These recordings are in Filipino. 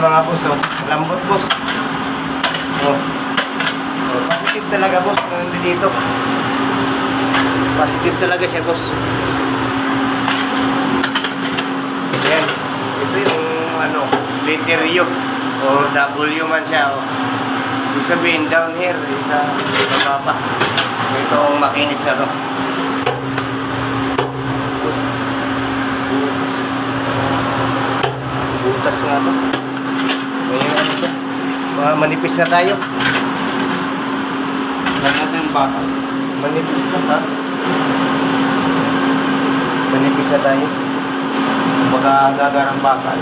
mga boss, oh. Lambot, boss. Oh. Oh, positive talaga, boss. Nandito. Positive talaga siya, boss. Ayan. Ito yung, ano, letter U. O W man siya, oh. Ibig sabihin, down here. Sa baba pa. Ito ang makinis na to. Butas nga to. Ngayon ano to? Manipis na tayo. Lagyan natin yung bakal. Manipis na ha? Manipis na tayo. Kumbaga gagarang bakal.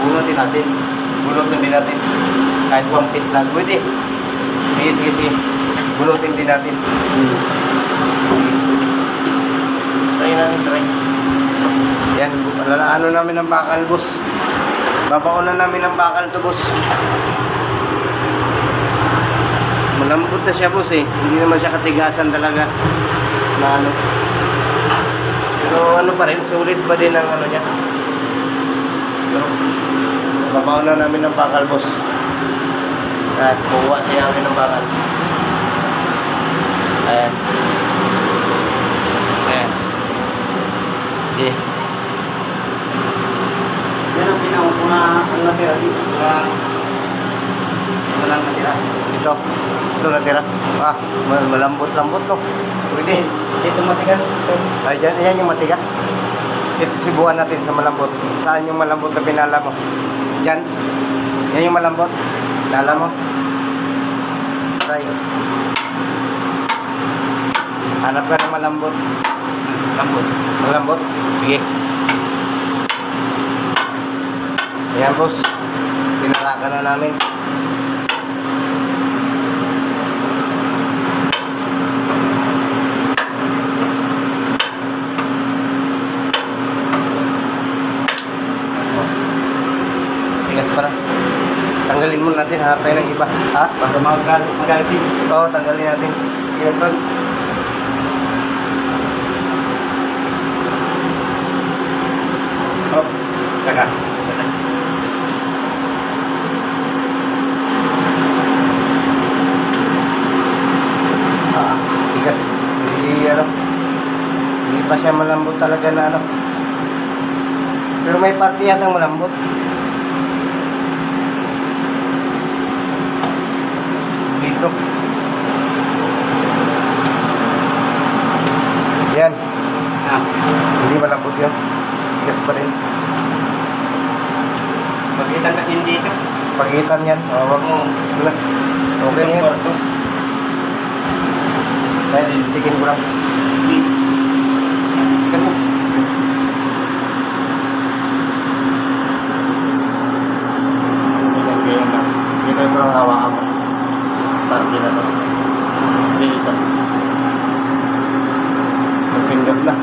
Bunutin natin. Bunutin din natin. Kahit 1 feet lang. Pwede. Sige, sige, sige. Bunutin din natin. Sige, pwede. Try natin, try. Yan, ano namin ng bakal, boss. Babaunan namin ng bakal to, boss. Malambot na siya, boss, eh. Hindi naman siya katigasan talaga na ano. Pero ano pa rin, sulit pa din ang ano niya. Pero babaunan namin ng bakal, boss. At kuha siya namin ng bakal. Ayan. Ayan. Okay. Yan ang pinakuna ang natira dito. Walang natira. Ito natira. Ah, malambot-lambot, no? Pwede. Dito matigas. Ay, yan yung matigas. Ito sibuan natin sa malambot. Saan yung malambot na pinala mo? Diyan. Yan yung malambot. Pinala mo. Try. Hanap ka ng malambot. Lambot. Malambot? Sige. Ayan, boss. Pinalakan na namin. Tigas pa na. Tanggalin muna natin. Hanap tayo ng iba. Ha? Baka magalasing. Oo, tanggalin natin. Yan ba? Oh, taga. Tigas. Hindi, ano. Hindi pa siya malambot talaga na ano. Pero may parte yatang malambot. Dito. Yan. Ah, Hindi malambot yun. Tigas pa rin. magitan kasi hindi ito. Pagitan yan. Wag mo. Wala. Okay na yan. Kwarto. Kaya tikin ko lang. Tikan mo. Ganyan lang. Ganyan ko lang hawakan mo. Parte na to. Dito. Mag-finger na.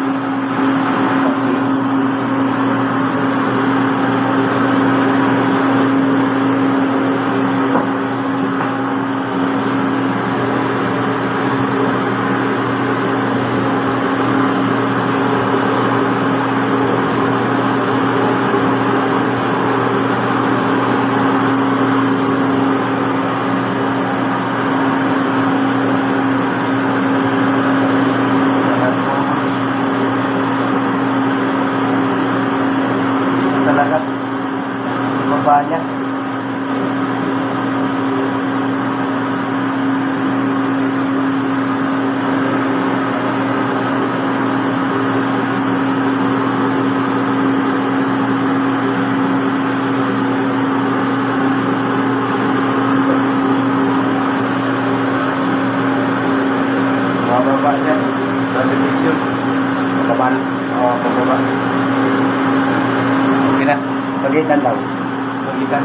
Talaga. Baba niya. Bababa niya. Transmission. Bababa na. Oo, bababa. Okay na. Pagitan daw. Pagitan.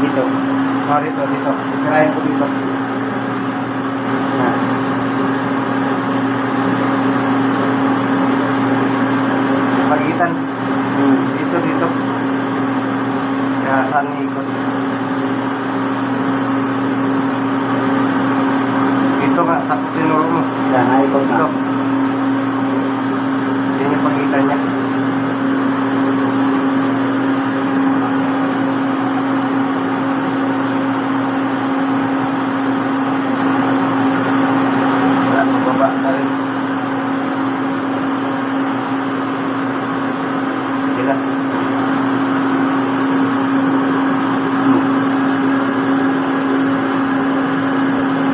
Dito. Dito, dito. Tirahin ko dito.